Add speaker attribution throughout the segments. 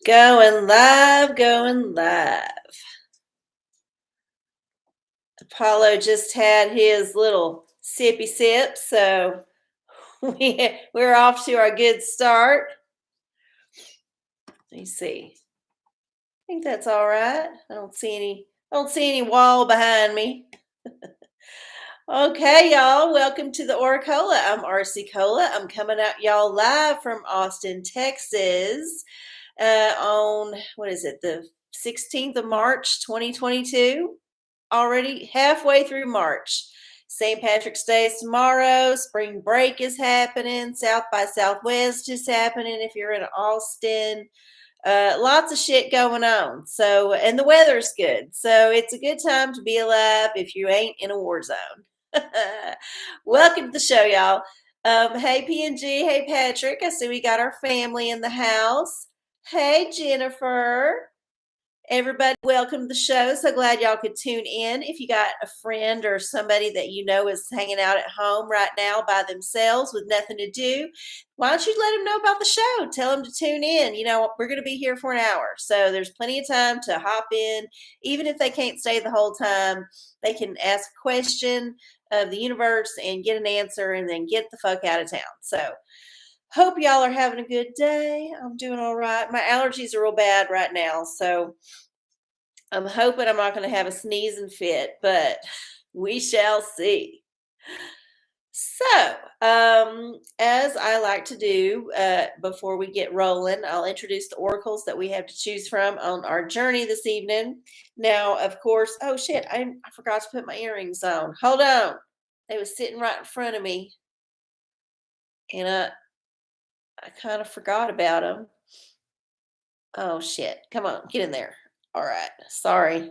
Speaker 1: Going live, going live. Apollo just had his little sippy sip, so we're off to our good start. Let me see. I think that's all right. I don't see any wall behind me. Okay, y'all. Welcome to the OraCola. I'm arcieoracola. I'm coming at y'all live from Austin, Texas, on what is it, the 16th of March, 2022. Already halfway through March. St. Patrick's Day is tomorrow. Spring break is happening. South by Southwest is happening if you're in Austin. Lots of shit going on. So, and the weather's good. So, it's a good time to be alive if you ain't in a war zone. Welcome to the show, y'all. Hey, PNG. Hey, Patrick. I see we got our family in the house. Hey, Jennifer. Everybody, welcome to the show. So glad y'all could tune in. If you got a friend or somebody that you know is hanging out at home right now by themselves with nothing to do, why don't you let them know about the show? Tell them to tune in. You know, we're going to be here for an hour. So there's plenty of time to hop in. Even if they can't stay the whole time, they can ask a question of the universe and get an answer and then get the fuck out of town. So hope y'all are having a good day. I'm doing all right. My allergies are real bad right now. So I'm hoping I'm not going to have a sneezing fit, but we shall see. So, as I like to do before we get rolling, I'll introduce the oracles that we have to choose from on our journey this evening. Now, of course, oh shit, I forgot to put my earrings on. Hold on. They was sitting right in front of me, and I kind of forgot about them. Oh shit. Come on, get in there. All right. Sorry.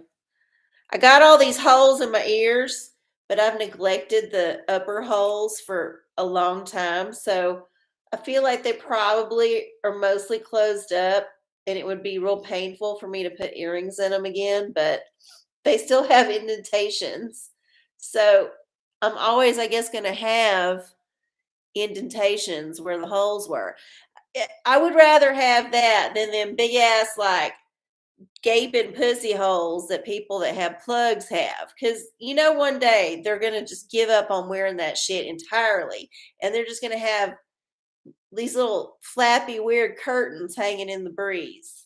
Speaker 1: I got all these holes in my ears, but I've neglected the upper holes for a long time. So I feel like they probably are mostly closed up and it would be real painful for me to put earrings in them again, but they still have indentations. So I'm always, I guess, going to have indentations where the holes were. I would rather have that than them big ass, like, gaping pussy holes that people that have plugs have. Because one day they're going to just give up on wearing that shit entirely. And they're just going to have these little flappy, weird curtains hanging in the breeze.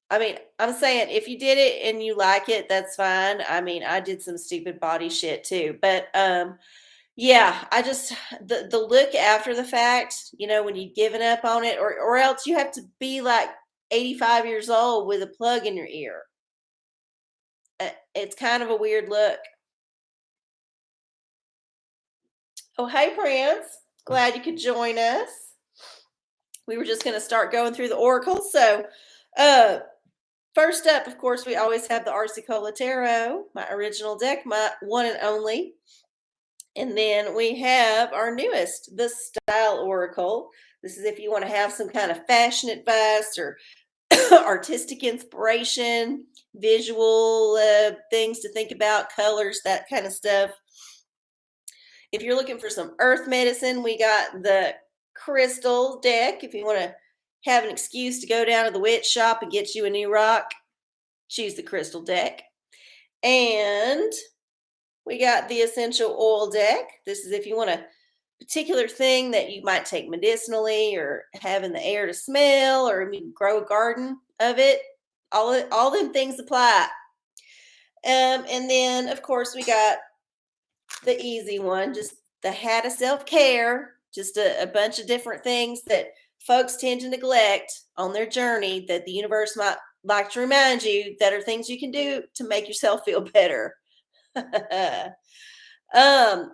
Speaker 1: I mean, I'm saying if you did it and you like it, that's fine. I mean, I did some stupid body shit too. But yeah, I just the look after the fact, when you've given up on it, or else you have to be like 85 years old with a plug in your ear. It's kind of a weird look. Oh, hey, Prince. Glad you could join us. We were just going to start going through the oracles. So, uh, first up, of course, we always have the arcieola tarot, my original deck, my one and only. And then we have our newest, the style oracle. This is if you want to have some kind of fashion advice or artistic inspiration, visual things to think about, colors, that kind of stuff. If you're looking for some earth medicine, we got the crystal deck. If you want to have an excuse to go down to the witch shop and get you a new rock, choose the crystal deck. And we got the essential oil deck. This is if you want a particular thing that you might take medicinally or have in the air to smell or grow a garden of it. All them things apply. And then, of course, we got the easy one, just the hat of self care, just a bunch of different things that folks tend to neglect on their journey that the universe might like to remind you that are things you can do to make yourself feel better. um,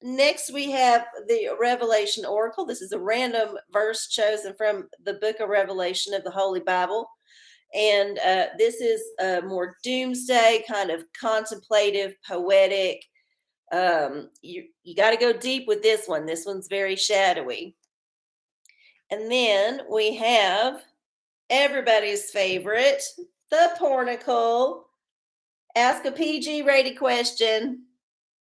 Speaker 1: Next, we have the Revelation Oracle. This is a random verse chosen from the book of Revelation of the Holy Bible. And this is a more doomsday, kind of contemplative, poetic. You got to go deep with this one. This one's very shadowy. And then we have everybody's favorite, the pornacle. Ask a PG rated question.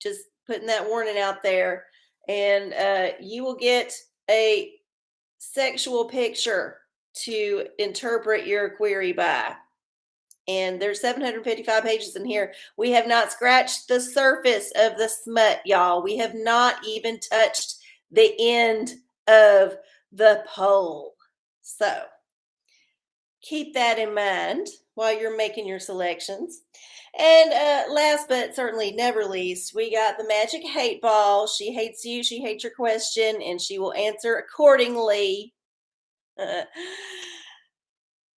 Speaker 1: Just putting that warning out there. And you will get a sexual picture to interpret your query by. And there's 755 pages in here. We have not scratched the surface of the smut, y'all. We have not even touched the end of the poll. So keep that in mind while you're making your selections. And last but certainly never least, we got the magic hate ball. She hates you, she hates your question, and she will answer accordingly.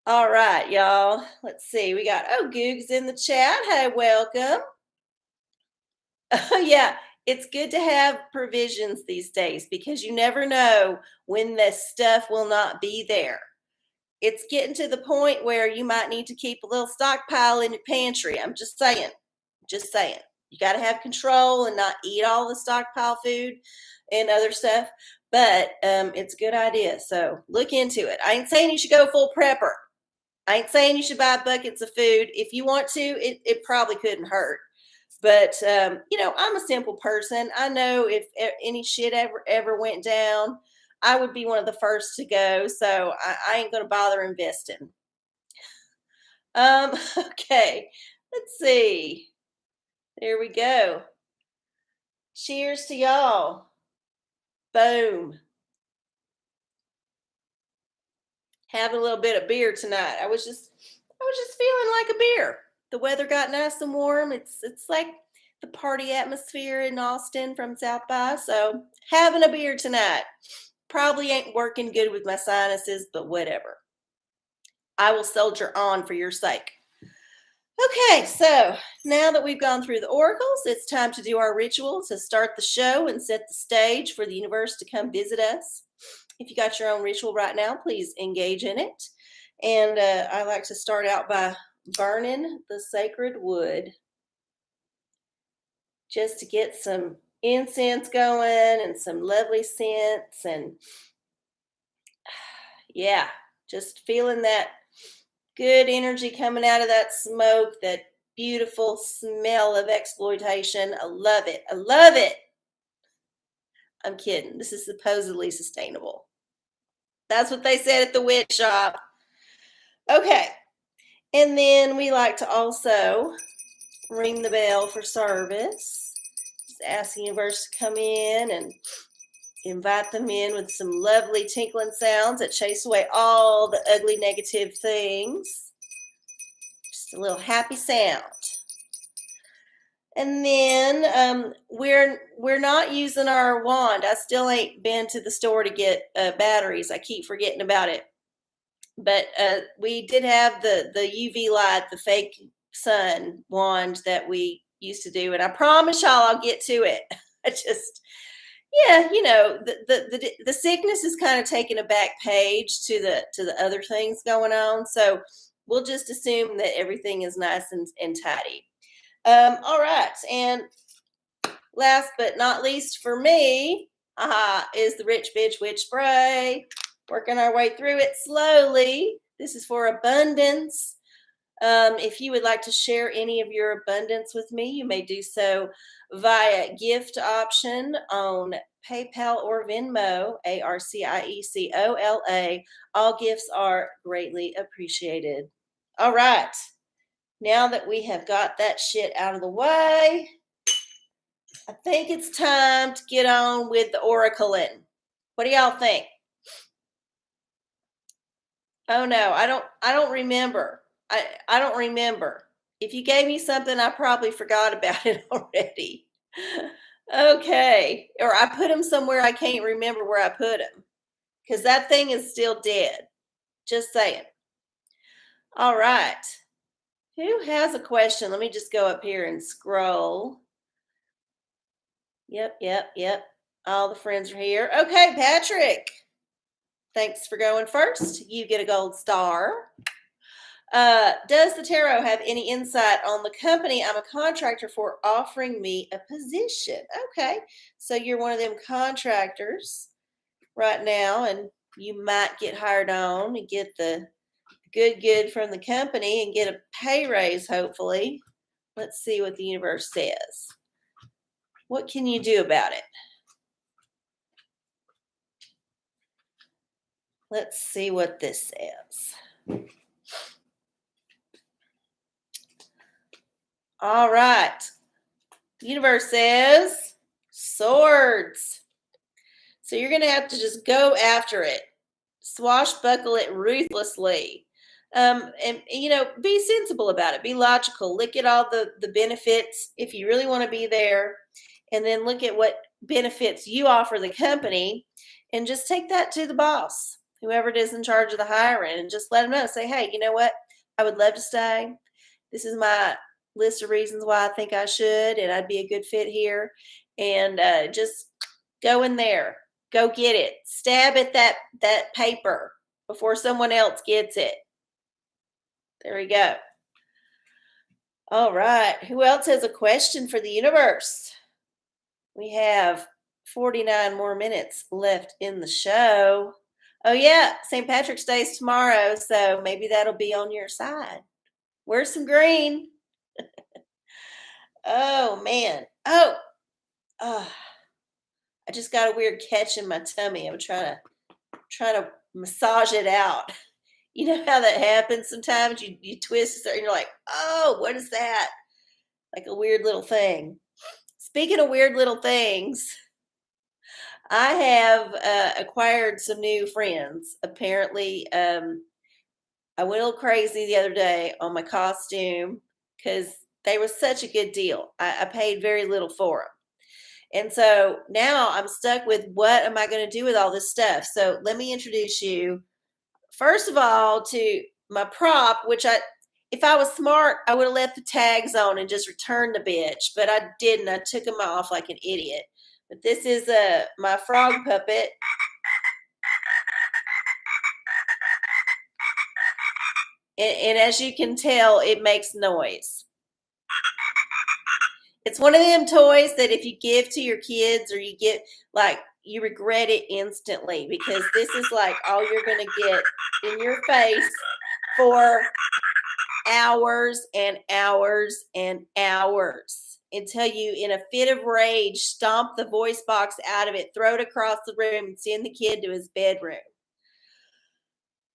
Speaker 1: All right, y'all. Let's see. We got, oh, Goog's in the chat. Hey, welcome. Oh, yeah. It's good to have provisions these days because you never know when this stuff will not be there. It's getting to the point where you might need to keep a little stockpile in your pantry. I'm just saying. Just saying. You got to have control and not eat all the stockpile food and other stuff. But it's a good idea. So look into it. I ain't saying you should go full prepper. I ain't saying you should buy buckets of food. If you want to, it probably couldn't hurt. But, I'm a simple person. I know if any shit ever went down, I would be one of the first to go. So I ain't going to bother investing. Okay. Let's see. There we go. Cheers to y'all. Boom. Having a little bit of beer tonight. I was just feeling like a beer. The weather got nice and warm. It's like the party atmosphere in Austin from South by. So having a beer tonight. Probably ain't working good with my sinuses, but whatever. I will soldier on for your sake. Okay, so now that we've gone through the oracles, it's time to do our ritual to start the show and set the stage for the universe to come visit us. If you got your own ritual right now, please engage in it. And I like to start out by burning the sacred wood just to get some incense going and some lovely scents. And yeah, just feeling that good energy coming out of that smoke, that beautiful smell of exploitation. I love it. I love it. I'm kidding. This is supposedly sustainable. That's what they said at the witch shop. Okay. And then we like to also ring the bell for service. Just ask the universe to come in and invite them in with some lovely tinkling sounds that chase away all the ugly negative things. Just a little happy sound. And then we're not using our wand. I still ain't been to the store to get batteries. I keep forgetting about it. But we did have the UV light, the fake sun wand that we used to do, and I promise y'all I'll get to it. I just, yeah, the sickness is kind of taking a back page to the other things going on. So we'll just assume that everything is nice and tidy. All right, and last but not least for me, is the Rich Bitch Witch Spray. Working our way through it slowly. This is for abundance. If you would like to share any of your abundance with me, you may do so via gift option on PayPal or Venmo, ARCIECOLA. All gifts are greatly appreciated. All right. Now that we have got that shit out of the way, I think it's time to get on with the oracling. What do y'all think? Oh no, I don't remember. I don't remember. If you gave me something, I probably forgot about it already. Okay. Or I put them somewhere I can't remember where I put them. Because that thing is still dead. Just saying. All right. Who has a question? Let me just go up here and scroll. Yep. All the friends are here. Okay, Patrick. Thanks for going first. You get a gold star. Does the tarot have any insight on the company I'm a contractor for offering me a position? Okay, so you're one of them contractors right now, and you might get hired on and get the good from the company and get a pay raise, hopefully. Let's see what the universe says. What can you do about it? Let's see what this says. All right. Universe says swords. So you're going to have to just go after it, swashbuckle it ruthlessly. And be sensible about it. Be logical. Look at all the benefits if you really want to be there, and then look at what benefits you offer the company, and just take that to the boss, whoever it is in charge of the hiring, and just let them know. Say, hey, you know what? I would love to stay. This is my list of reasons why I think I should, and I'd be a good fit here. And just go in there. Go get it. Stab at that paper before someone else gets it. There we go. All right. Who else has a question for the universe? We have 49 more minutes left in the show. Oh, yeah. St. Patrick's Day is tomorrow, so maybe that'll be on your side. Wear some green. Oh, man. Oh, I just got a weird catch in my tummy. I'm trying to massage it out. You know how that happens sometimes? You twist it and you're like, oh, what is that? Like a weird little thing. Speaking of weird little things, I have acquired some new friends. Apparently, I went a little crazy the other day on my costume because they were such a good deal. I paid very little for them. And so now I'm stuck with what am I going to do with all this stuff? So let me introduce you, first of all, to my prop, which if I was smart, I would have left the tags on and just returned the bitch, but I didn't. I took them off like an idiot. But this is my frog puppet. And as you can tell, it makes noise. It's one of them toys that if you give to your kids or you get, like, you regret it instantly, because this is like all you're going to get in your face for hours and hours and hours until you, in a fit of rage, stomp the voice box out of it, throw it across the room, and send the kid to his bedroom.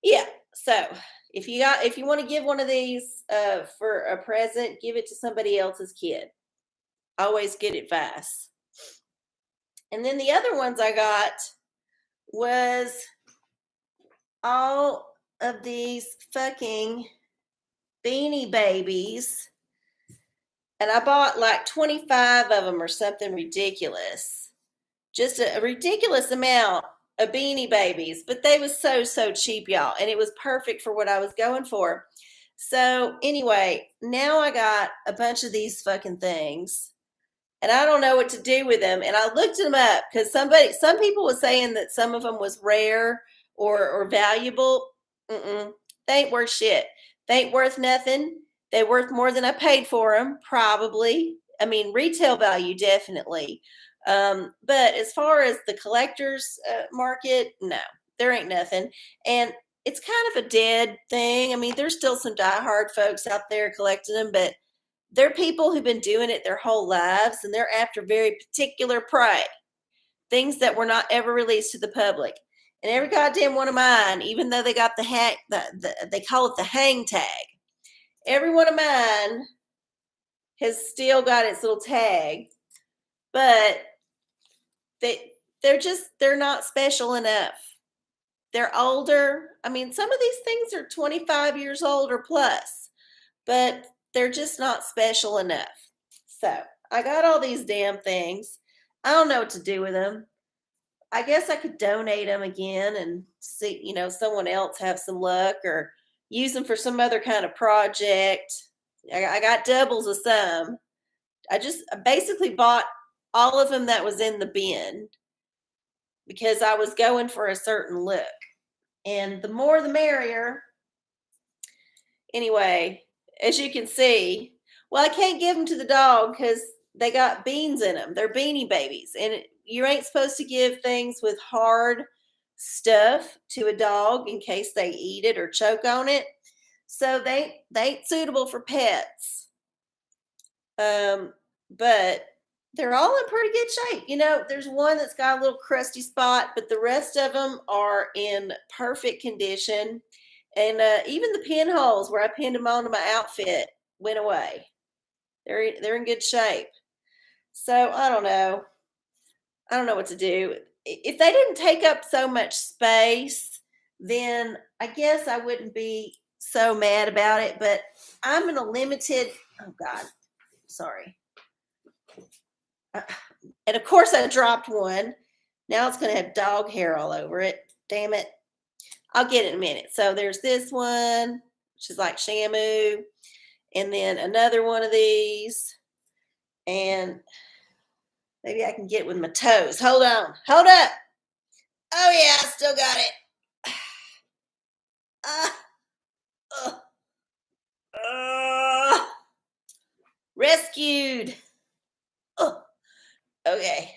Speaker 1: Yeah. So if you want to give one of these for a present, give it to somebody else's kid. Always good advice. And then the other ones I got was all of these fucking Beanie Babies. And I bought like 25 of them or something ridiculous. Just a ridiculous amount of Beanie Babies. But they was so cheap, y'all. And it was perfect for what I was going for. So anyway, now I got a bunch of these fucking things. And I don't know what to do with them. And I looked them up because some people were saying that some of them was rare or valuable. They ain't worth shit. They ain't worth nothing. They worth more than I paid for them, probably. I mean, retail value, definitely. But as far as the collector's market, no, there ain't nothing. And it's kind of a dead thing. I mean, there's still some diehard folks out there collecting them, but they're people who've been doing it their whole lives, and they're after very particular prey, things that were not ever released to the public. And every goddamn one of mine, even though they got they call it the hang tag, every one of mine has still got its little tag, but they're not special enough. They're older. I mean, some of these things are 25 years old or plus, but they're just not special enough. So I got all these damn things. I don't know what to do with them. I guess I could donate them again and see, someone else have some luck, or use them for some other kind of project. I got doubles of some. I basically bought all of them that was in the bin because I was going for a certain look. And the more the merrier. Anyway, as you can see, well, I can't give them to the dog because they got beans in them. They're Beanie Babies. And you ain't supposed to give things with hard stuff to a dog in case they eat it or choke on it. So they ain't suitable for pets. But they're all in pretty good shape. There's one that's got a little crusty spot, but the rest of them are in perfect condition. And even the pinholes where I pinned them onto my outfit went away. They're in good shape. So I don't know. I don't know what to do. If they didn't take up so much space, then I guess I wouldn't be so mad about it. But I'm in a limited. Oh God, sorry. And of course, I dropped one. Now it's going to have dog hair all over it. Damn it. I'll get it in a minute. So there's this one, which is like Shamu, and then another one of these. And maybe I can get it with my toes. Hold on. Hold up. Oh, yeah, I still got it. Rescued. Okay.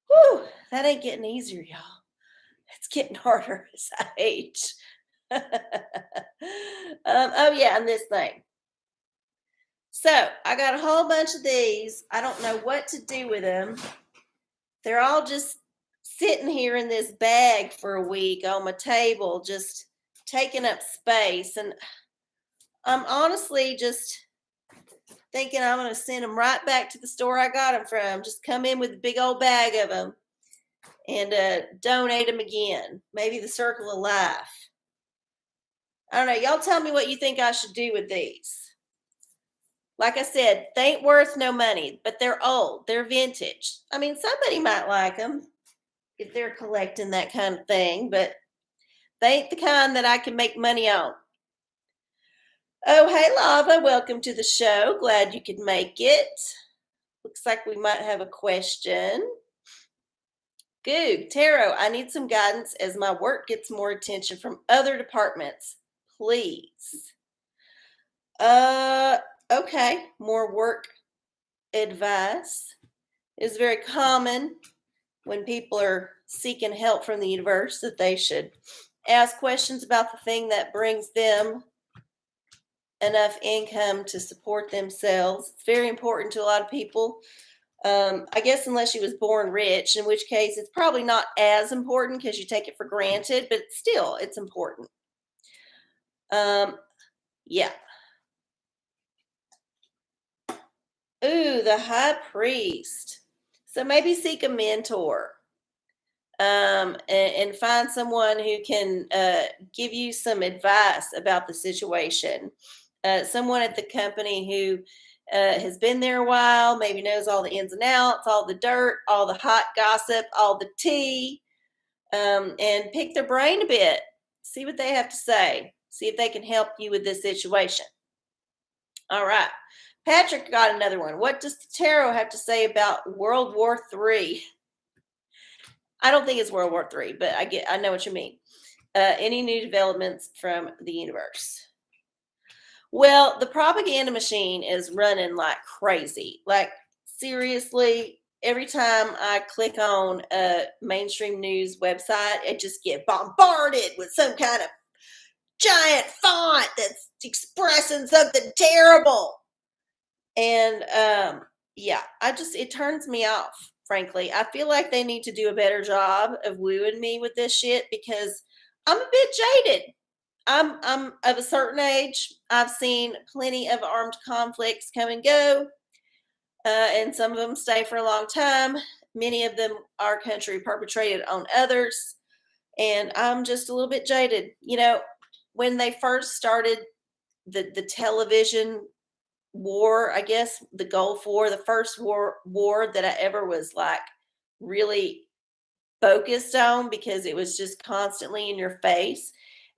Speaker 1: Whew, that ain't getting easier, y'all. It's getting harder as I age. Oh, yeah, and this thing. So I got a whole bunch of these. I don't know what to do with them. They're all just sitting here in this bag for a week on my table, just taking up space. And I'm honestly just thinking I'm going to send them right back to the store I got them from. Just come in with a big old bag of them and donate them again. Maybe the Circle of Life. I don't know. Y'all tell me what you think I should do with these. Like I said, they ain't worth no money, but they're old. They're vintage. I mean, somebody might like them if they're collecting that kind of thing, but they ain't the kind that I can make money on. Oh, hey, Lava. Welcome to the show. Glad you could make it. Looks like we might have a question. Goog, Tarot, I need some guidance as my work gets more attention from other departments. Please. Okay. More work advice is very common when people are seeking help from the universe, that they should ask questions about the thing that brings them enough income to support themselves. It's very important to a lot of people. I guess unless you was born rich, in which case it's probably not as important because you take it for granted, but still it's important. Yeah. Ooh, the High Priest. So maybe seek a mentor. And find someone who can give you some advice about the situation. Someone at the company who has been there a while, maybe knows all the ins and outs, all the dirt, all the hot gossip, all the tea, and pick their brain a bit. See what they have to say. See if they can help you with this situation. All right. Patrick got another one. What does the tarot have to say about World War III? I don't think it's World War III, but I know what you mean. Any new developments from the universe? Well, the propaganda machine is running like crazy. Like, seriously, every time I click on a mainstream news website, I just get bombarded with some kind of giant font that's expressing something terrible. And yeah, it turns me off, frankly. I feel like they need to do a better job of wooing me with this shit because I'm a bit jaded. I'm of a certain age. I've seen plenty of armed conflicts come and go, and some of them stay for a long time. Many of them our country perpetrated on others, and I'm just a little bit jaded. When they first started the television war, I guess the Gulf War, the first war that I ever was like really focused on because it was just constantly in your face.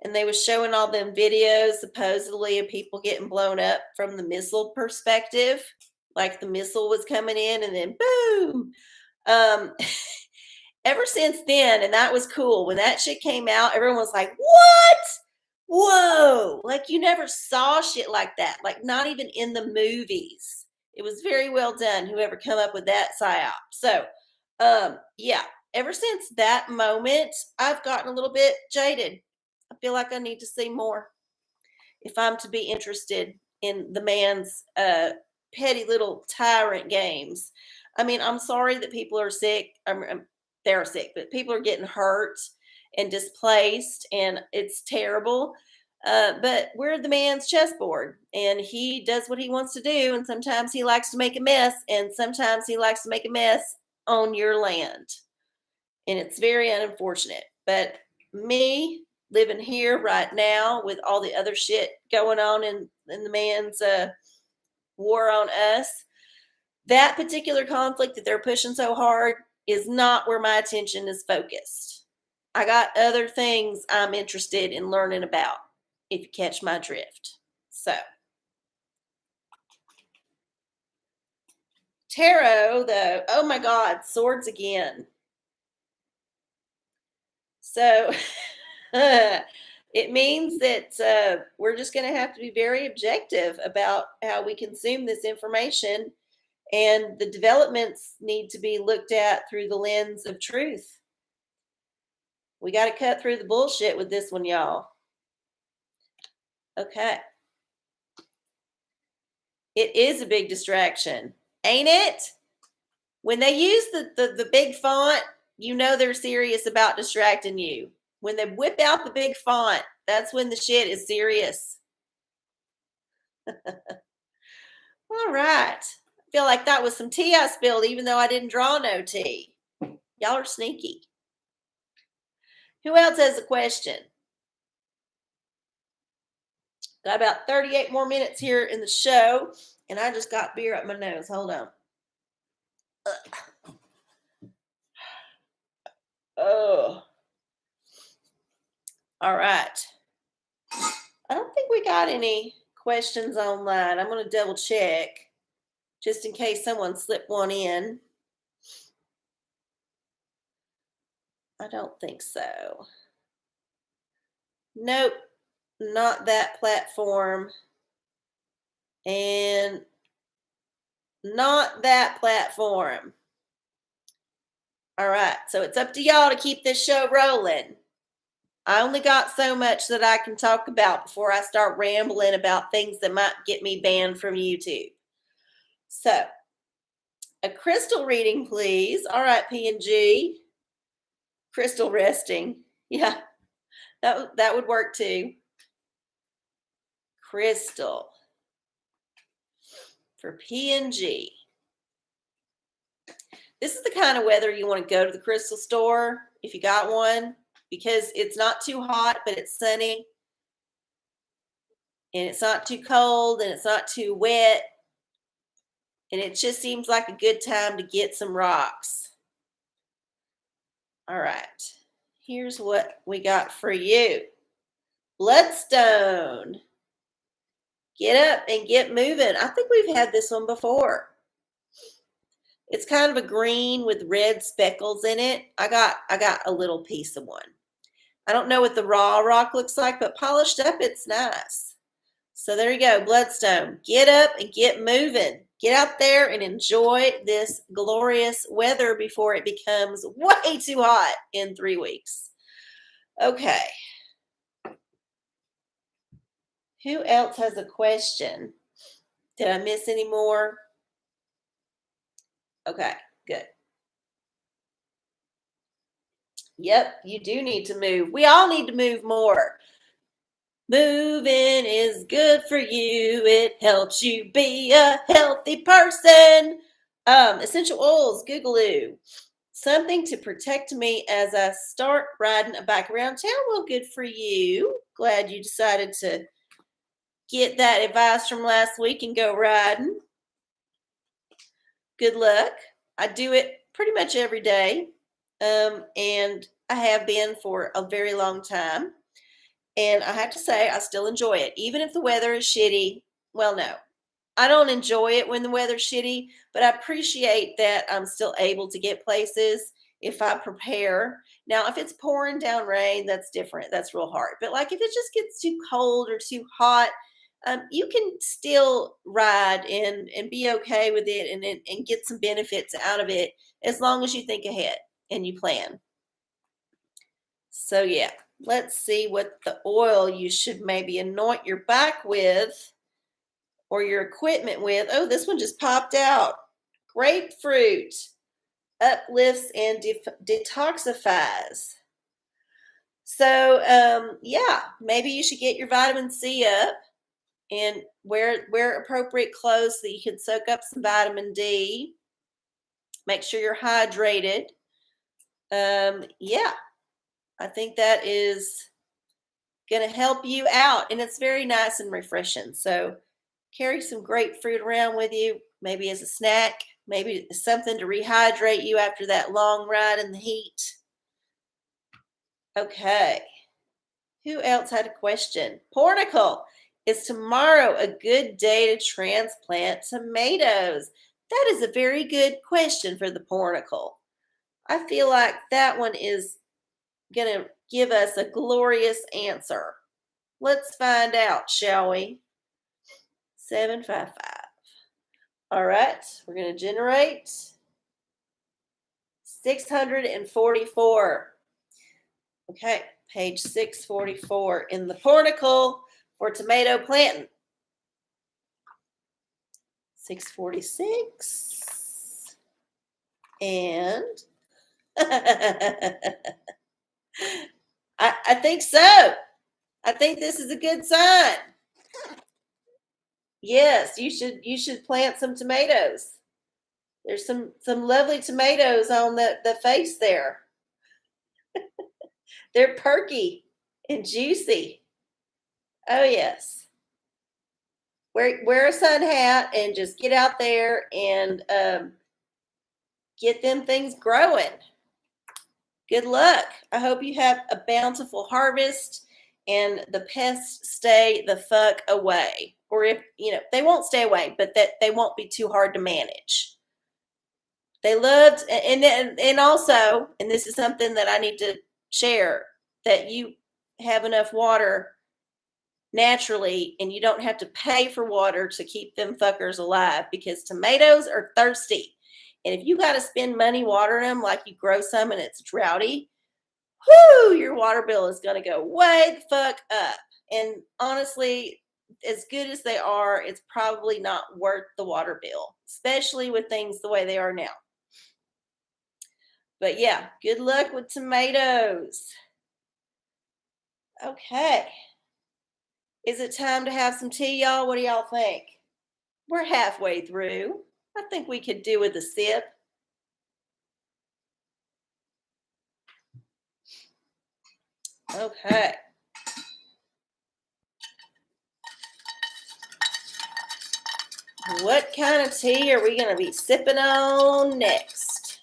Speaker 1: And they was showing all them videos supposedly of people getting blown up from the missile perspective, like the missile was coming in and then boom. Ever since then, and that was cool. When that shit came out, everyone was like, what? Whoa. Like you never saw shit like that. Like not even in the movies. It was very well done, whoever come up with that psyop. So, yeah, ever since that moment, I've gotten a little bit jaded. I feel like I need to see more if I'm to be interested in the man's petty little tyrant games. I mean, I'm sorry that people are sick. They're sick, but people are getting hurt and displaced, and it's terrible. But we're the man's chessboard, and he does what he wants to do. And sometimes he likes to make a mess, and sometimes he likes to make a mess on your land. And it's very unfortunate. But me living here right now with all the other shit going on in the man's war on us, that particular conflict that they're pushing so hard is not where my attention is focused. I got other things I'm interested in learning about, if you catch my drift. So, tarot, though, oh my God, swords again. So, it means that we're just going to have to be very objective about how we consume this information, and the developments need to be looked at through the lens of truth. We got to cut through the bullshit with this one, y'all. Okay. It is a big distraction, ain't it? When they use the big font, you know they're serious about distracting you. When they whip out the big font, that's when the shit is serious. All right. I feel like that was some tea I spilled, even though I didn't draw no tea. Y'all are sneaky. Who else has a question? Got about 38 more minutes here in the show, and I just got beer up my nose. Hold on. Oh. All right. I don't think we got any questions online. I'm going to double check just in case someone slipped one in. I don't think so. Nope, not that platform. And not that platform. All right, so it's up to y'all to keep this show rolling. I only got so much that I can talk about before I start rambling about things that might get me banned from YouTube. So, a crystal reading, please. All right, P&G. Crystal resting. Yeah, that would work too. Crystal for P&G. This is the kind of weather you want to go to the crystal store if you got one, because it's not too hot, but it's sunny. And it's not too cold, and it's not too wet. And it just seems like a good time to get some rocks. All right. Here's what we got for you. Bloodstone. Get up and get moving. I think we've had this one before. It's kind of a green with red speckles in it. I got a little piece of one. I don't know what the raw rock looks like, but polished up, it's nice. So there you go, Bloodstone. Get up and get moving. Get out there and enjoy this glorious weather before it becomes way too hot in 3 weeks. Okay. Who else has a question? Did I miss any more? Okay, good. Yep, you do need to move. We all need to move more. Moving is good for you. It helps you be a healthy person. Essential oils, Googaloo. Something to protect me as I start riding a bike around town. Well, good for you. Glad you decided to get that advice from last week and go riding. Good luck. I do it pretty much every day. And I have been for a very long time. And I have to say, I still enjoy it. Even if the weather is shitty. Well, no. I don't enjoy it when the weather's shitty, but I appreciate that I'm still able to get places if I prepare. Now, if it's pouring down rain, that's different. That's real hard. But like if it just gets too cold or too hot, you can still ride and be okay with it and get some benefits out of it as long as you think ahead and you plan. So yeah, let's see what the oil you should maybe anoint your bike with or your equipment with. Oh, this one just popped out. Grapefruit uplifts and detoxifies. So, yeah, maybe you should get your vitamin C up and wear appropriate clothes so that you can soak up some vitamin D. Make sure you're hydrated. Yeah, I think that is going to help you out, and it's very nice and refreshing. So carry some grapefruit around with you, maybe as a snack, maybe something to rehydrate you after that long ride in the heat. Okay. Who else had a question? Pornicle, is tomorrow a good day to transplant tomatoes? That is a very good question for the Pornicle. I feel like that one is going to give us a glorious answer. Let's find out, shall we? 755. All right, we're going to generate 644. Okay, page 644 in the Pornicle for tomato planting. 646. And I think so. I think this is a good sign. Yes, you should plant some tomatoes. There's some lovely tomatoes on the face there. They're perky and juicy. Oh yes. Wear a sun hat and just get out there and get them things growing. Good luck. I hope you have a bountiful harvest and the pests stay the fuck away. Or if, they won't stay away, but that they won't be too hard to manage. They loved, and also, and this is something that I need to share, that you have enough water naturally and you don't have to pay for water to keep them fuckers alive, because tomatoes are thirsty. And if you got to spend money watering them, like you grow some and it's droughty, whoo, your water bill is going to go way the fuck up. And honestly, as good as they are, it's probably not worth the water bill, especially with things the way they are now. But yeah, good luck with tomatoes. Okay. Is it time to have some tea, y'all? What do y'all think? We're halfway through. I think we could do with a sip. Okay. What kind of tea are we going to be sipping on next?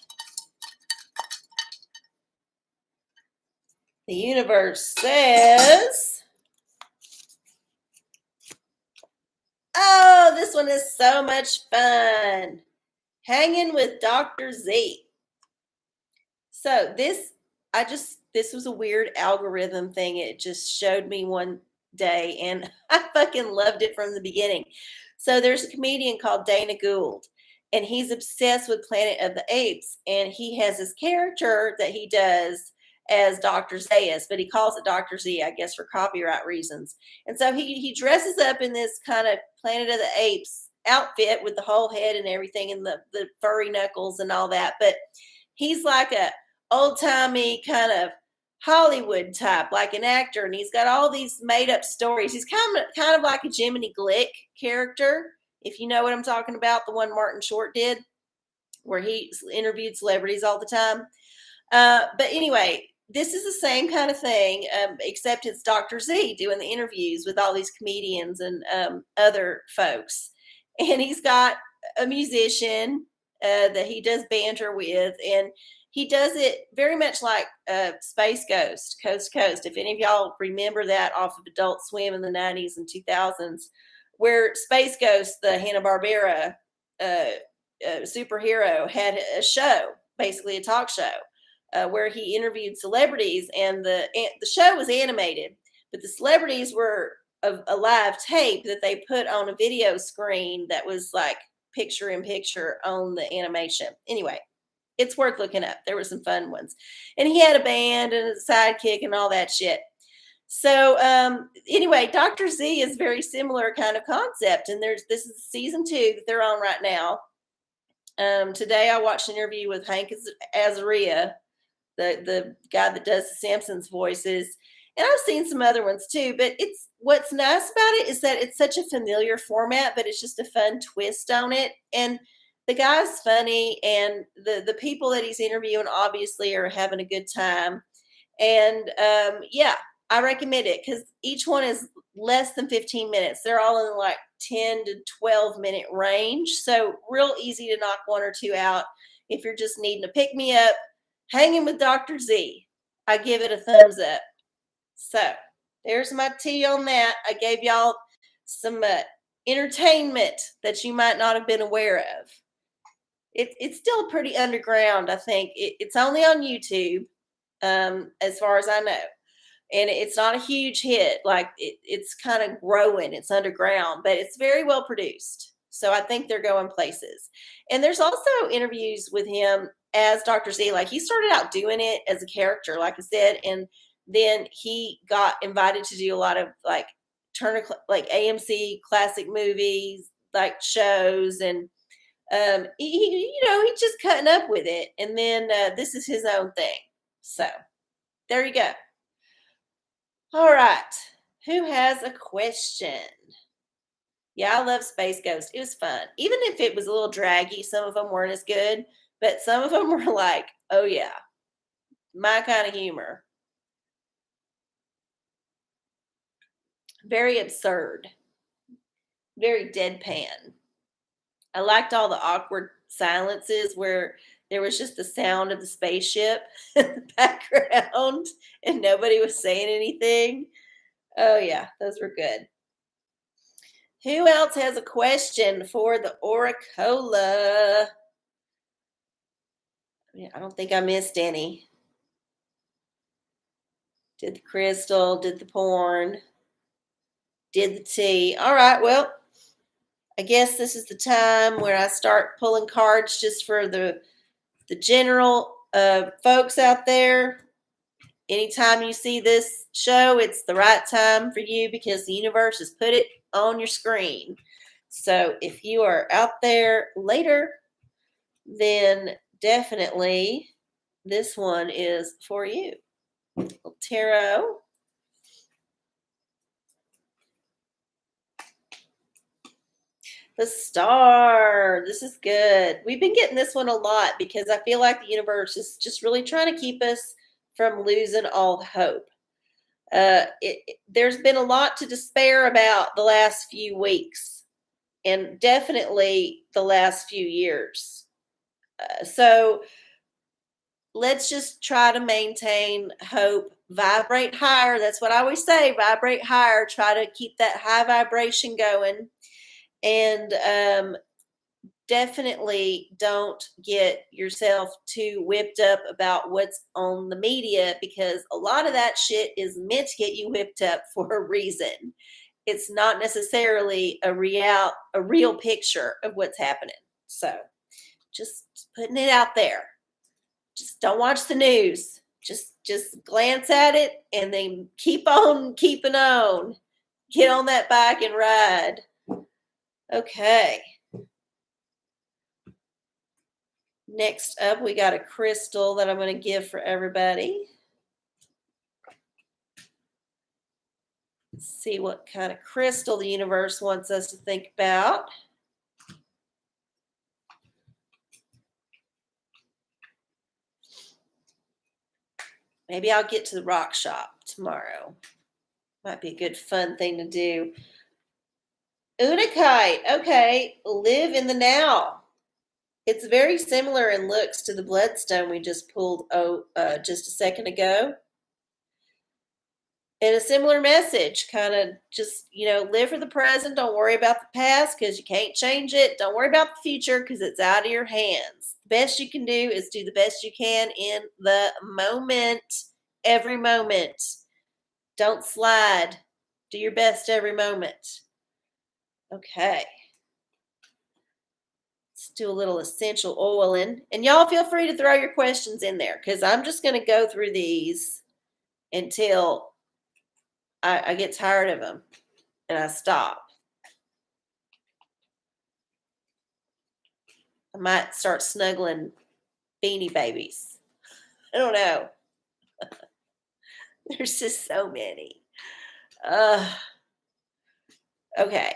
Speaker 1: The universe says, oh, this one is so much fun. Hanging with Dr. Z. So this was a weird algorithm thing. It just showed me one day and I fucking loved it from the beginning. So there's a comedian called Dana Gould, and he's obsessed with Planet of the Apes, and he has this character that he does as Dr. Zayas, but he calls it Dr. Z, I guess, for copyright reasons. And so he dresses up in this kind of Planet of the Apes outfit with the whole head and everything and the furry knuckles and all that. But he's like a old-timey kind of Hollywood type, like an actor, and he's got all these made-up stories. He's kind of like a Jiminy Glick character, if you know what I'm talking about, the one Martin Short did, where he interviewed celebrities all the time. But anyway, this is the same kind of thing, except it's Dr. Z doing the interviews with all these comedians and other folks. And he's got a musician that he does banter with, and he does it very much like Space Ghost, Coast to Coast. If any of y'all remember that off of Adult Swim in the 90s and 2000s, where Space Ghost, the Hanna-Barbera superhero, had a show, basically a talk show, where he interviewed celebrities, and the show was animated, but the celebrities were a live tape that they put on a video screen that was like picture in picture on the animation. Anyway, it's worth looking up. There were some fun ones. And he had a band and a sidekick and all that shit. So anyway, Dr. Z is very similar kind of concept. And this is season 2 that they're on right now. Today I watched an interview with Hank Azaria, the guy that does the Simpsons voices, and I've seen some other ones too. But it's what's nice about it is that it's such a familiar format, but it's just a fun twist on it. And the guy's funny, and the people that he's interviewing obviously are having a good time. And yeah, I recommend it because each one is less than 15 minutes. They're all in like 10 to 12-minute range. So real easy to knock one or two out if you're just needing to pick me up. Hanging with Dr. Z. I give it a thumbs up. So there's my tea on that. I gave y'all some entertainment that you might not have been aware of. It's still pretty underground, I think. It's only on YouTube, as far as I know. And it's not a huge hit. Like it's kind of growing. It's underground, but it's very well produced. So I think they're going places. And there's also interviews with him as Dr. Z. Like he started out doing it as a character, like I said, and then he got invited to do a lot of like Turner, like AMC classic movies, like shows, and he's just cutting up with it. And then this is his own thing. So there you go. All right. Who has a question? Yeah, I love Space Ghost. It was fun. Even if it was a little draggy, some of them weren't as good, but some of them were like, oh yeah, my kind of humor. Very absurd. Very deadpan. I liked all the awkward silences where there was just the sound of the spaceship in the background and nobody was saying anything. Oh yeah, those were good. Who else has a question for the OraCola? I don't think I missed any. Did the crystal, did the porn, did the tea. All right, well, I guess this is the time where I start pulling cards just for the general folks out there. Anytime you see this show, it's the right time for you because the universe has put it on your screen. So if you are out there later, then definitely this one is for you. Tarot. The Star. This is good. We've been getting this one a lot because I feel like the universe is just really trying to keep us from losing all hope. There's been a lot to despair about the last few weeks and definitely the last few years. So let's just try to maintain hope, vibrate higher. That's what I always say, vibrate higher, try to keep that high vibration going. And definitely don't get yourself too whipped up about what's on the media because a lot of that shit is meant to get you whipped up for a reason. It's not necessarily a real picture of what's happening. So just putting it out there. Just don't watch the news. Just glance at it and then keep on keeping on. Get on that bike and ride. Okay. Next up, we got a crystal that I'm going to give for everybody. Let's see what kind of crystal the universe wants us to think about. Maybe I'll get to the rock shop tomorrow. Might be a good fun thing to do. Unakite. Okay, live in the now. It's very similar in looks to the Bloodstone we just pulled just a second ago. And a similar message, kind of just, live for the present. Don't worry about the past because you can't change it. Don't worry about the future because it's out of your hands. The best you can do is do the best you can in the moment, every moment. Don't slide. Do your best every moment. Okay. Let's do a little essential oiling. And y'all feel free to throw your questions in there because I'm just going to go through these until I get tired of them and I stop. might start snuggling Beanie Babies. I don't know. There's just so many. Okay.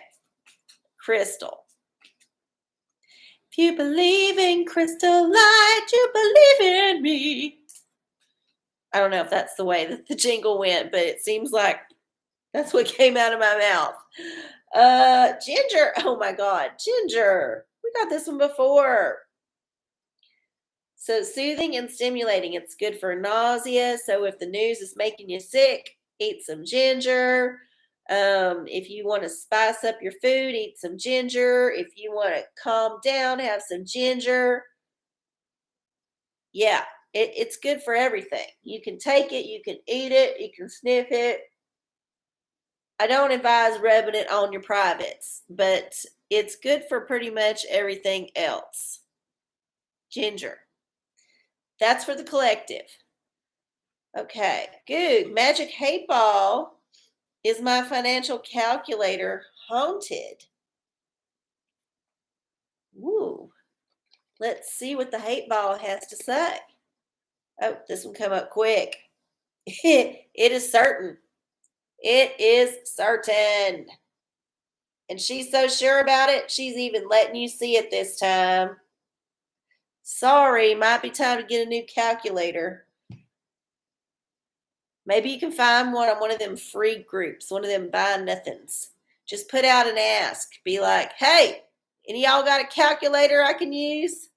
Speaker 1: Crystal. If you believe in crystal light, you believe in me. I don't know if that's the way that the jingle went, but it seems like that's what came out of my mouth. Ginger. Oh my God. Ginger. We got this one before. So soothing and stimulating. It's good for nausea. So if the news is making you sick, eat some ginger. If you want to spice up your food, eat some ginger. If you want to calm down, have some ginger. Yeah, it's good for everything. You can take it, you can eat it, you can sniff it. I don't advise rubbing it on your privates, but it's good for pretty much everything else. Ginger. That's for the collective. Okay, good. Magic 8-Ball. Is my financial calculator haunted? Ooh. Let's see what the 8-Ball has to say. Oh, this one come up quick. It is certain. It is certain. And she's so sure about it, she's even letting you see it this time. Sorry, might be time to get a new calculator. Maybe you can find one on one of them free groups, one of them buy nothings. Just put out an ask. Be like, hey, any of y'all got a calculator I can use?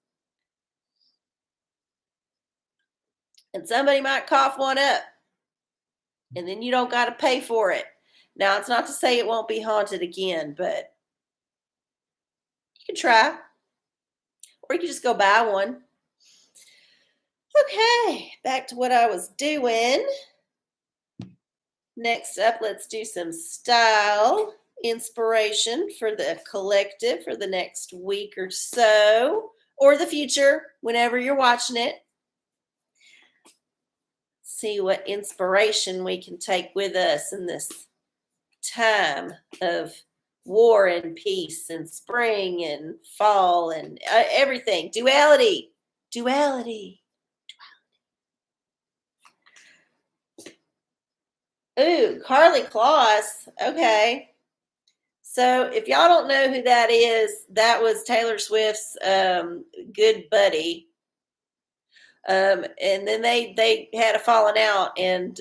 Speaker 1: And somebody might cough one up. And then you don't got to pay for it. Now, it's not to say it won't be haunted again, but you can try. Or you can just go buy one. Okay, back to what I was doing. Next up, let's do some style inspiration for the collective for the next week or so, or the future, whenever you're watching it. See what inspiration we can take with us in this time of war and peace and spring and fall and everything. Duality. Ooh, Carly Kloss. Okay. So if y'all don't know who that is, that was Taylor Swift's good buddy. And then they had a falling out, and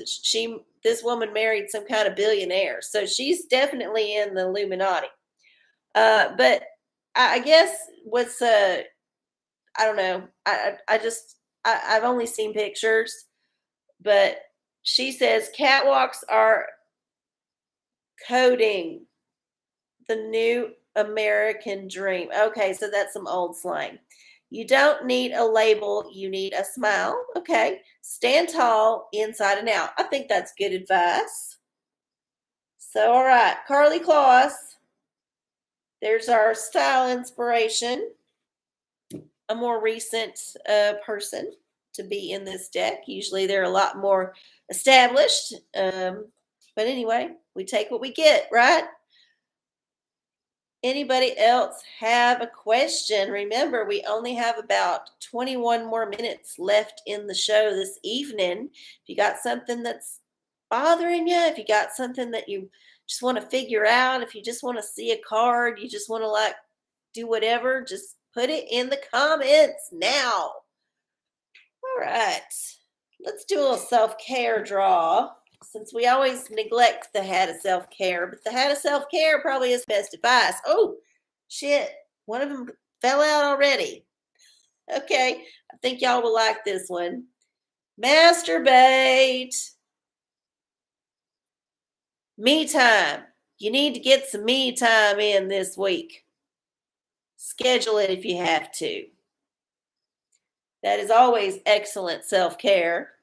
Speaker 1: this woman married some kind of billionaire. So she's definitely in the Illuminati. But I guess what's I don't know. I've only seen pictures, but she says catwalks are coding the new American dream. Okay, so that's some old slang. You don't need a label, you need a smile. Okay, stand tall inside and out. I think that's good advice. So, all right, Carly Kloss. There's our style inspiration. A more recent person to be in this deck. Usually they're a lot more established. But anyway, we take what we get, right? Anybody else have a question? Remember, we only have about 21 more minutes left in the show this evening. If you got something that's bothering you, if you got something that you just want to figure out, if you just want to see a card, you just want to do whatever, just put it in the comments now. All right, let's do a little self-care draw. Since we always neglect the hat of self-care, but the hat of self-care probably is best advice. Oh, shit. One of them fell out already. Okay, I think y'all will like this one. Masturbate. Me time. You need to get some me time in this week. Schedule it if you have to. That is always excellent self-care.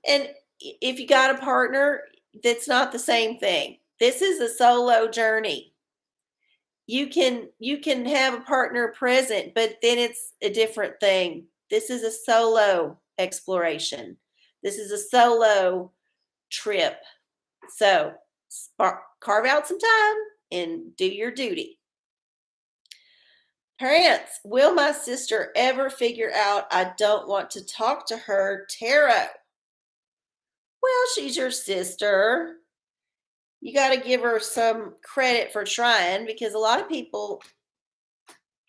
Speaker 1: And if you got a partner, that's not the same thing. This is a solo journey. You can have a partner present, but then it's a different thing. This is a solo exploration. This is a solo trip. So carve out some time and do your duty. Prance, will my sister ever figure out I don't want to talk to her tarot? Well, she's your sister. You got to give her some credit for trying because a lot of people,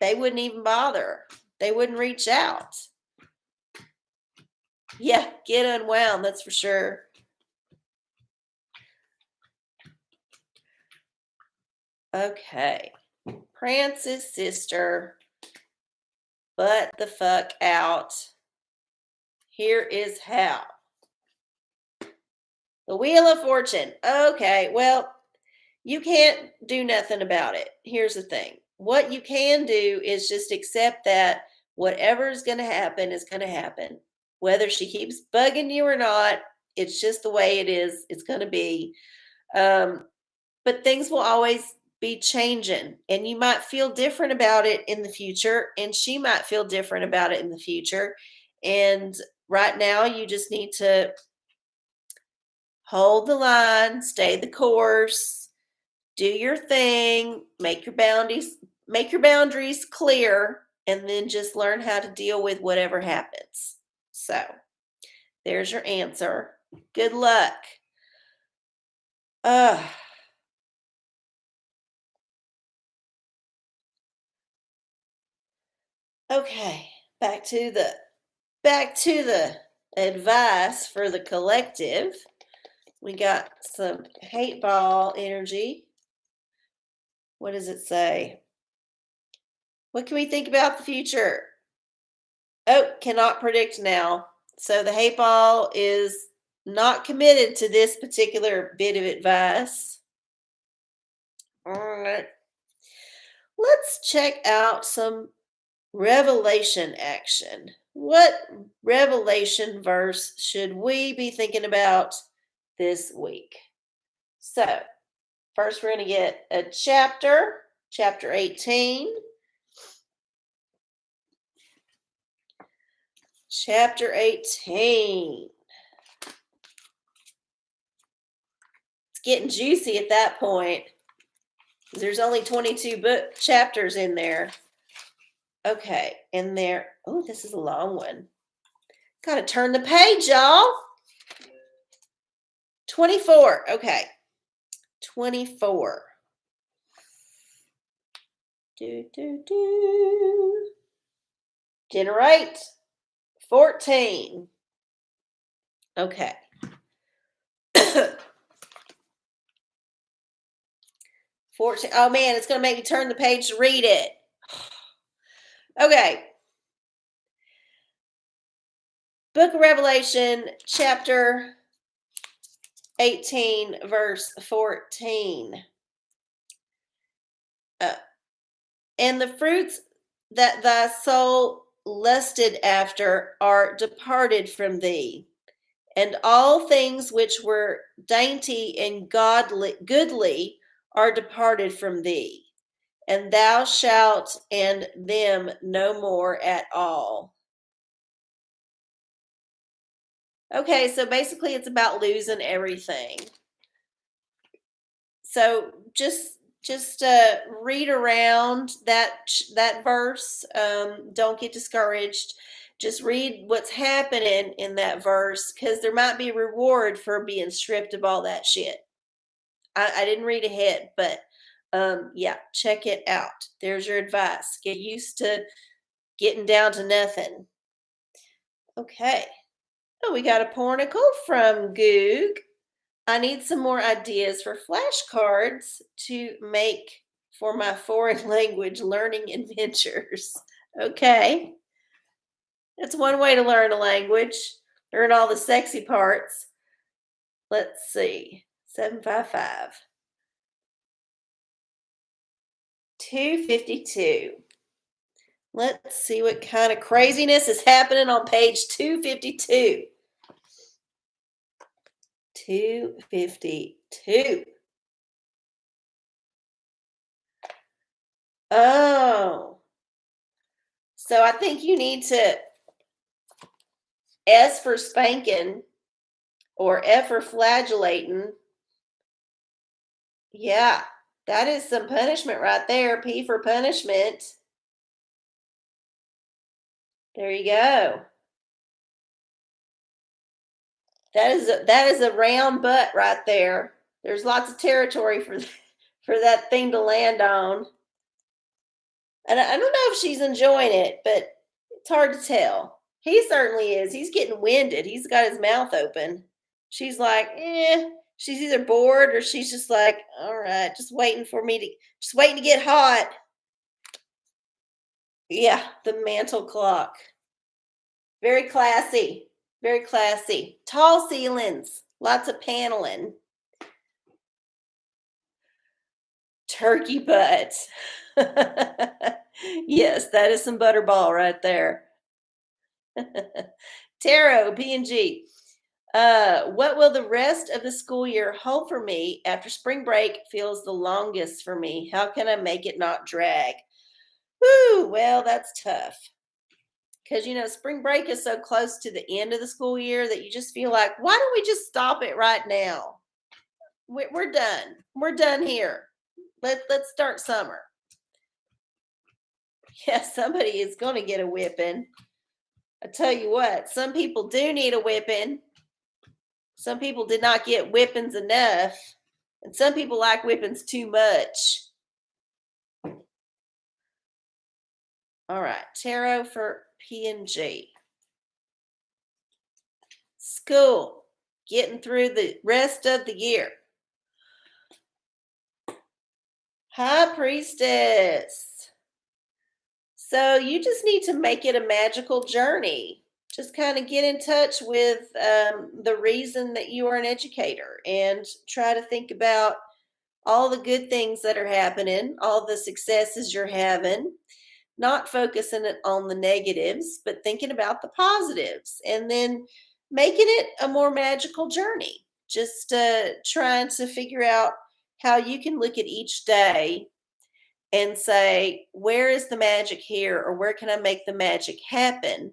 Speaker 1: they wouldn't even bother. They wouldn't reach out. Yeah, get unwound, that's for sure. Okay. Prance's sister, butt the fuck out. Here is how. The Wheel of Fortune. Okay, well, you can't do nothing about it. Here's the thing. What you can do is just accept that whatever is going to happen is going to happen. Whether she keeps bugging you or not, it's just the way it is. It's going to be. But things will always be changing, and you might feel different about it in the future, and she might feel different about it in the future. And right now, you just need to hold the line, stay the course, do your thing, make your boundaries clear, and then just learn how to deal with whatever happens. So, there's your answer. Good luck. Okay, back to the advice for the collective. We got some hate ball energy. What does it say? What can we think about the future? Oh, cannot predict now. So the hate ball is not committed to this particular bit of advice. All right. Let's check out some revelation action. What revelation verse should we be thinking about this week? So, first we're going to get a chapter 18. Chapter 18. It's getting juicy at that point. There's only 22 book chapters in there. Okay, and there. Oh, this is a long one. Gotta turn the page, y'all. 24. Okay. 24. Generate 14. Okay. 14. Oh man, it's going to make me turn the page to read it. Okay. Book of Revelation, chapter 18, verse 14. And the fruits that thy soul lusted after are departed from thee, and all things which were dainty and goodly are departed from thee, and thou shalt and them no more at all. Okay, so basically it's about losing everything. So just read around that verse. Don't get discouraged. Just read what's happening in that verse, because there might be a reward for being stripped of all that shit. I didn't read ahead, but yeah, check it out. There's your advice. Get used to getting down to nothing. Okay. Oh, we got a pornicle from Goog. I need some more ideas for flashcards to make for my foreign language learning adventures. Okay. That's one way to learn a language. Learn all the sexy parts. Let's see. 755. 252. Let's see what kind of craziness is happening on page 252. 252. Oh. So I think you need to S for spanking or F for flagellating. Yeah, that is some punishment right there. P for punishment. There you go. That is a round butt right there. There's lots of territory for for that thing to land on. And I don't know if she's enjoying it, but it's hard to tell. He certainly is. He's getting winded. He's got his mouth open. She's like, eh. She's either bored or she's just like, all right, just waiting to get hot. Yeah, the mantle clock. Very classy. Very classy. Tall ceilings. Lots of paneling. Turkey butt. Yes, that is some butterball right there. Tarot, P&G. What will the rest of the school year hold for me after spring break feels the longest for me? How can I make it not drag? Whoo, well, that's tough. Because, spring break is so close to the end of the school year that you just feel like, why don't we just stop it right now? We're done. We're done here. Let's start summer. Yeah, somebody is going to get a whipping. I tell you what, some people do need a whipping. Some people did not get whippings enough. And some people like whippings too much. All right, tarot for P&G. School, getting through the rest of the year. High Priestess. So you just need to make it a magical journey. Just kind of get in touch with the reason that you are an educator and try to think about all the good things that are happening, all the successes you're having, not focusing on the negatives, but thinking about the positives, and then making it a more magical journey. Just trying to figure out how you can look at each day and say, where is the magic here, or where can I make the magic happen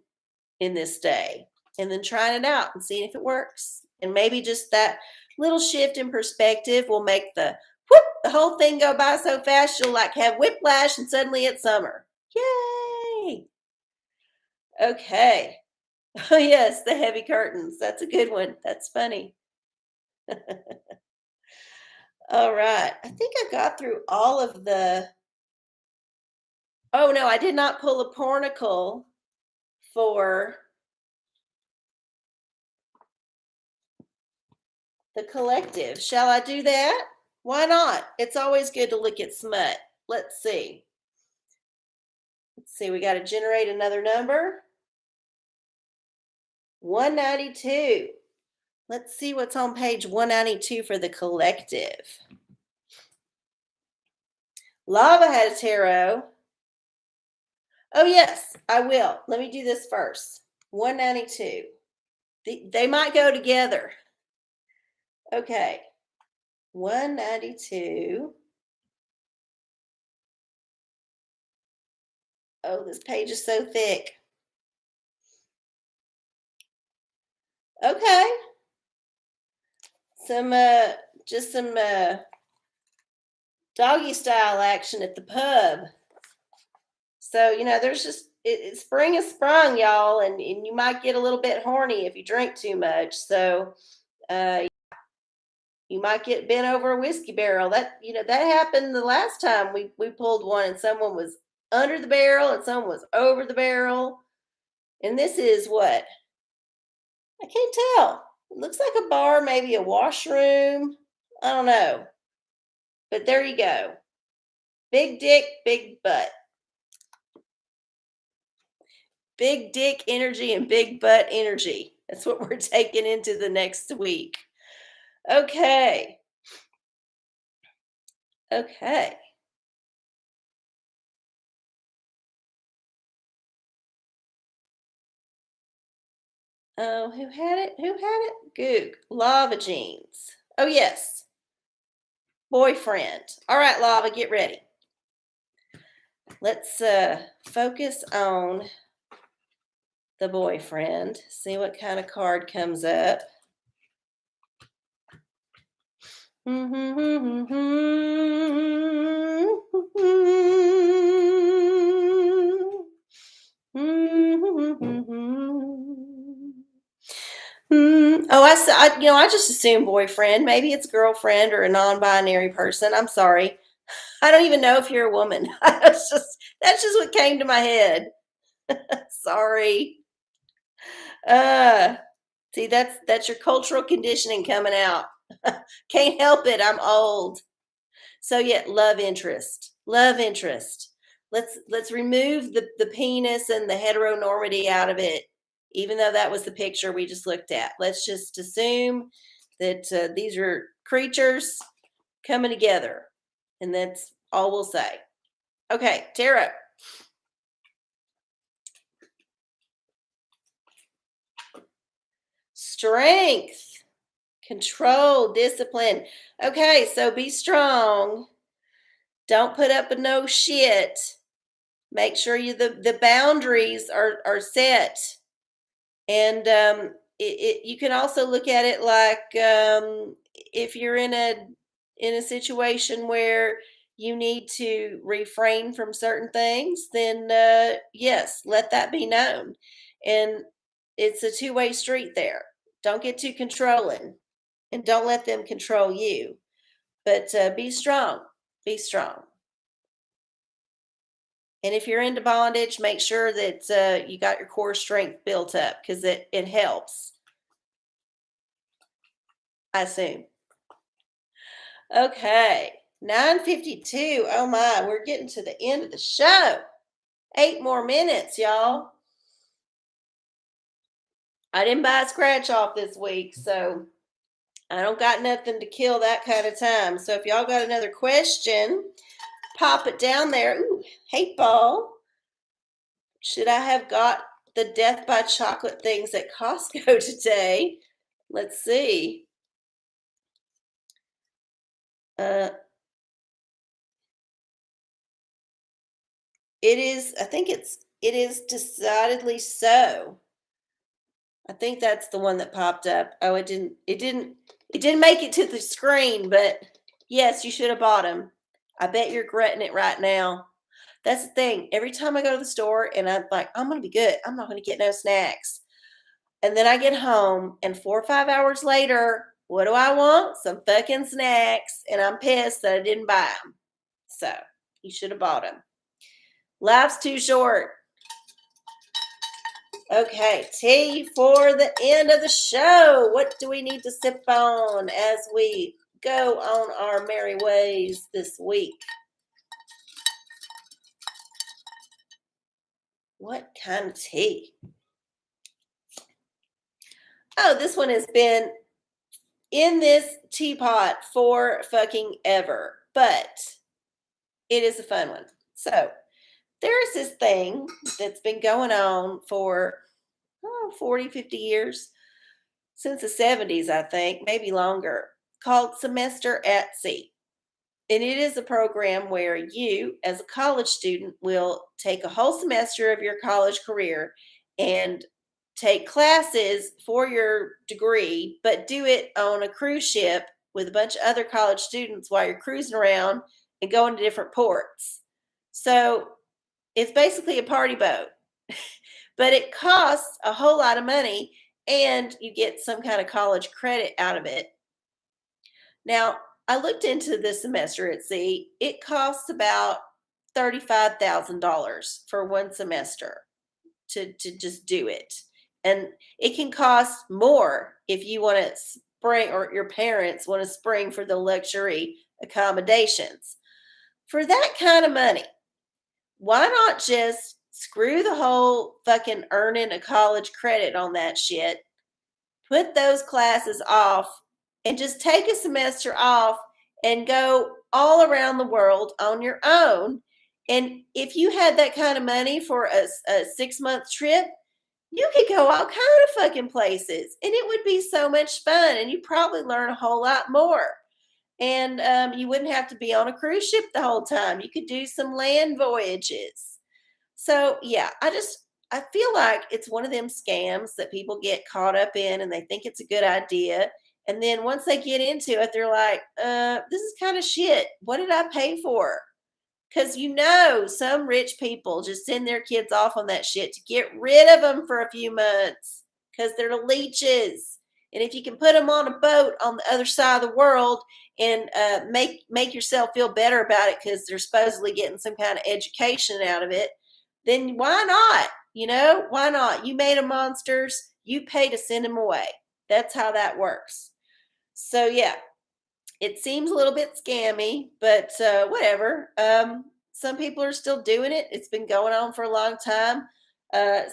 Speaker 1: in this day? And then trying it out and seeing if it works. And maybe just that little shift in perspective will make the whole thing go by so fast you'll like have whiplash and suddenly it's summer. Yay! Okay. Oh yes, the heavy curtains. That's a good one. That's funny. All right. I think I got through all of the. Oh no, I did not pull a pornacle for the collective. Shall I do that? Why not? It's always good to look at smut. Let's see. We got to generate another number. 192. Let's see what's on page 192 for the collective. Lava had a tarot. Oh, yes, I will. Let me do this first. 192. They might go together. Okay. 192. Oh, this page is so thick. Okay. Just some doggy style action at the pub. So, there's just, spring is sprung, y'all, and you might get a little bit horny if you drink too much. So, you might get bent over a whiskey barrel. That happened the last time we pulled one, and someone was under the barrel and someone was over the barrel. And this is what? I can't tell. It looks like a bar, maybe a washroom. I don't know. But there you go. Big dick, big butt. Big dick energy and big butt energy. That's what we're taking into the next week. Okay. Okay. Oh, who had it? Goog. Lava jeans. Oh, yes. Boyfriend. All right, Lava, get ready. Let's focus on the boyfriend. See what kind of card comes up. I just assume boyfriend. Maybe it's girlfriend or a non-binary person. I'm sorry. I don't even know if you're a woman. That's just what came to my head. Sorry. Uh, See, that's your cultural conditioning coming out. Can't help it. I'm old. So yeah, love interest. Love interest. Let's remove the penis and the heteronormity out of it, even though that was the picture we just looked at. Let's just assume that these are creatures coming together, and that's all we'll say. Okay, tarot. Strength, control, discipline. Okay, so be strong. Don't put up with no shit. Make sure the boundaries are set. And you can also look at it like if you're in a situation where you need to refrain from certain things, then yes, let that be known. And it's a two-way street there. Don't get too controlling, and don't let them control you. But be strong. Be strong. And if you're into bondage, make sure that you got your core strength built up, because it helps, I assume. Okay, 9:52. Oh my, we're getting to the end of the show. 8 more minutes, y'all. I didn't buy a scratch off this week, so I don't got nothing to kill that kind of time. So if y'all got another question, pop it down there. Ooh, hate ball. Should I have got the Death by Chocolate things at Costco today? Let's see. Uh, it is decidedly so. I think that's the one that popped up. Oh, it didn't make it to the screen, but yes, you should have bought them. I bet you're regretting it right now. That's the thing. Every time I go to the store and I'm like, I'm going to be good. I'm not going to get no snacks. And then I get home and 4 or 5 hours later, what do I want? Some fucking snacks. And I'm pissed that I didn't buy them. So you should have bought them. Life's too short. Okay, tea for the end of the show. What do we need to sip on as we go on our merry ways this week? What kind of tea? Oh, this one has been in this teapot for fucking ever, but it is a fun one. So there's this thing that's been going on for 40, 50 years, since the 70s, I think, maybe longer, called Semester at Sea. And it is a program where you, as a college student, will take a whole semester of your college career and take classes for your degree, but do it on a cruise ship with a bunch of other college students while you're cruising around and going to different ports. So it's basically a party boat, but it costs a whole lot of money and you get some kind of college credit out of it. Now, I looked into this semester at sea. It costs about $35,000 for one semester to just do it. And it can cost more if you want to spring, or your parents want to spring for the luxury accommodations. For that kind of money, why not just screw the whole fucking earning a college credit on that shit, put those classes off, and just take a semester off and go all around the world on your own. And if you had that kind of money for a 6-month trip, you could go all kind of fucking places, and it would be so much fun, and you probably learn a whole lot more. And you wouldn't have to be on a cruise ship the whole time. You could do some land voyages. So yeah, I feel like it's one of them scams that people get caught up in, and they think it's a good idea. And then once they get into it, they're like, this is kind of shit. What did I pay for? Because some rich people just send their kids off on that shit to get rid of them for a few months because they're leeches. And if you can put them on a boat on the other side of the world and make yourself feel better about it because they're supposedly getting some kind of education out of it, then why not? Why not? You made them monsters. You pay to send them away. That's how that works. So yeah, it seems a little bit scammy, but whatever. Some people are still doing it. It's been going on for a long time.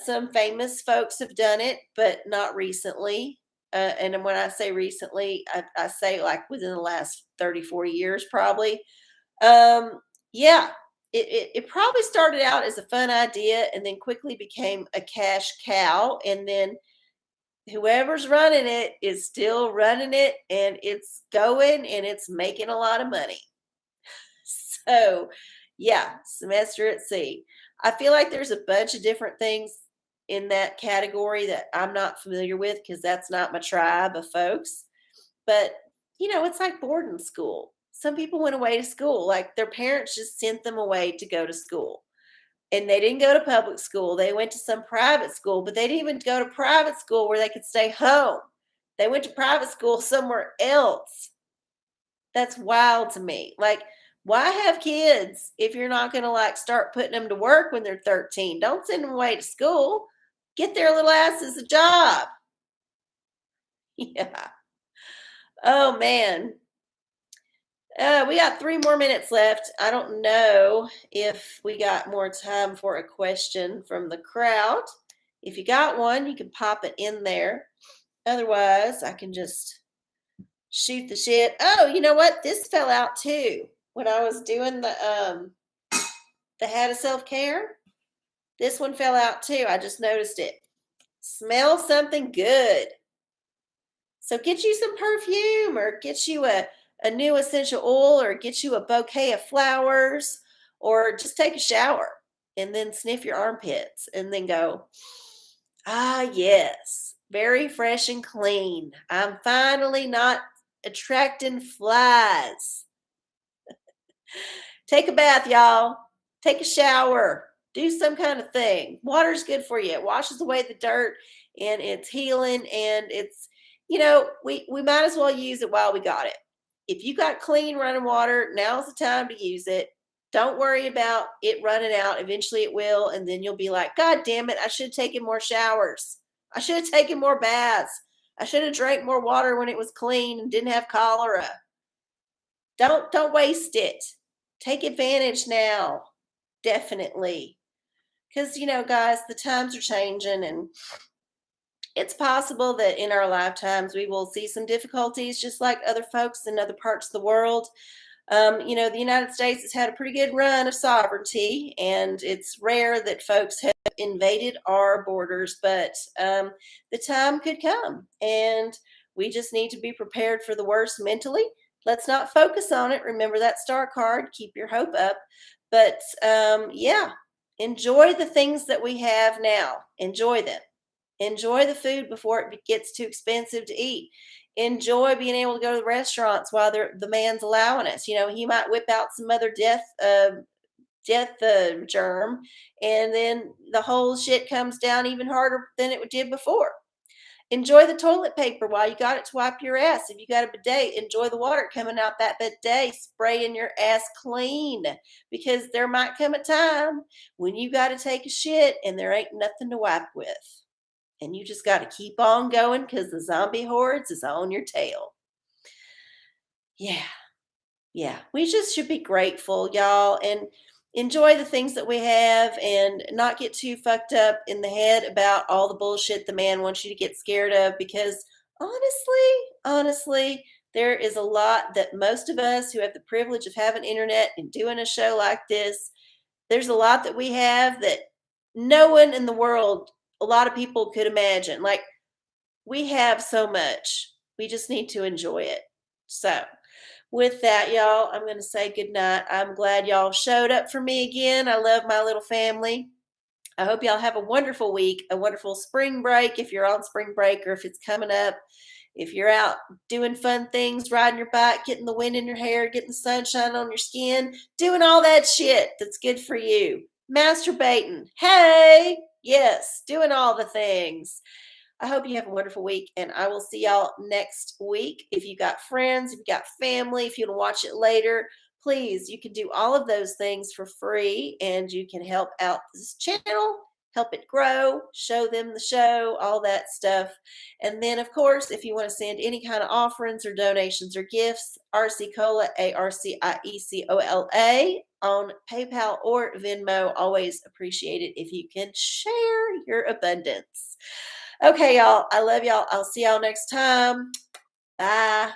Speaker 1: Some famous folks have done it, but not recently. And when I say recently, I say like within the last 30, 40 years, probably. Um, yeah, it probably started out as a fun idea and then quickly became a cash cow. And then whoever's running it is still running it and it's going and it's making a lot of money. So, yeah, semester at sea. I feel like there's a bunch of different things in that category that I'm not familiar with because that's not my tribe of folks. But, it's like boarding school. Some people went away to school, like their parents just sent them away to go to school. And they didn't go to public school. They went to some private school, but they didn't even go to private school where they could stay home. They went to private school somewhere else. That's wild to me. Like, why have kids if you're not going to like start putting them to work when they're 13? Don't send them away to school. Get their little asses a job. Yeah. Oh man. We got 3 more minutes left. I don't know if we got more time for a question from the crowd. If you got one, you can pop it in there. Otherwise, I can just shoot the shit. Oh, you know what? This fell out too. When I was doing the How to Self-Care, this one fell out too. I just noticed it. Smell something good. So get you some perfume or get you a new essential oil or get you a bouquet of flowers or just take a shower and then sniff your armpits and then go, ah, yes, very fresh and clean. I'm finally not attracting flies. Take a bath, y'all. Take a shower. Do some kind of thing. Water's good for you. It washes away the dirt and it's healing and it's, we might as well use it while we got it. If you got clean running water, now's the time to use it. Don't worry about it running out. Eventually it will. And then you'll be like, God damn it. I should have taken more showers. I should have taken more baths. I should have drank more water when it was clean and didn't have cholera. Don't waste it. Take advantage now. Definitely. Because, guys, the times are changing and it's possible that in our lifetimes we will see some difficulties just like other folks in other parts of the world. The United States has had a pretty good run of sovereignty, and it's rare that folks have invaded our borders, but the time could come, and we just need to be prepared for the worst mentally. Let's not focus on it. Remember that star card. Keep your hope up. But yeah, enjoy the things that we have now. Enjoy them. Enjoy the food before it gets too expensive to eat. Enjoy being able to go to the restaurants while the man's allowing us. He might whip out some other death germ, and then the whole shit comes down even harder than it did before. Enjoy the toilet paper while you got it to wipe your ass. If you got a bidet, enjoy the water coming out that bidet, spraying your ass clean, because there might come a time when you got to take a shit and there ain't nothing to wipe with. And you just got to keep on going because the zombie hordes is on your tail. Yeah. Yeah. We just should be grateful, y'all, and enjoy the things that we have and not get too fucked up in the head about all the bullshit the man wants you to get scared of, because honestly, there is a lot that most of us who have the privilege of having internet and doing a show like this, there's a lot that we have that no one in the world, a lot of people could imagine. Like, we have so much. We just need to enjoy it. So, with that, y'all, I'm going to say goodnight. I'm glad y'all showed up for me again. I love my little family. I hope y'all have a wonderful week, a wonderful spring break if you're on spring break or if it's coming up. If you're out doing fun things, riding your bike, getting the wind in your hair, getting the sunshine on your skin, doing all that shit that's good for you. Masturbating. Hey, yes, doing all the things. I hope you have a wonderful week, and I will see y'all next week. If you got friends, if you got family, if you want to watch it later, please, you can do all of those things for free, and you can help out this channel, help it grow, show them the show, all that stuff. And then, of course, if you want to send any kind of offerings or donations or gifts, arcieocola, arciecola, on PayPal or Venmo. Always appreciate it if you can share your abundance. Okay, y'all. I love y'all. I'll see y'all next time. Bye.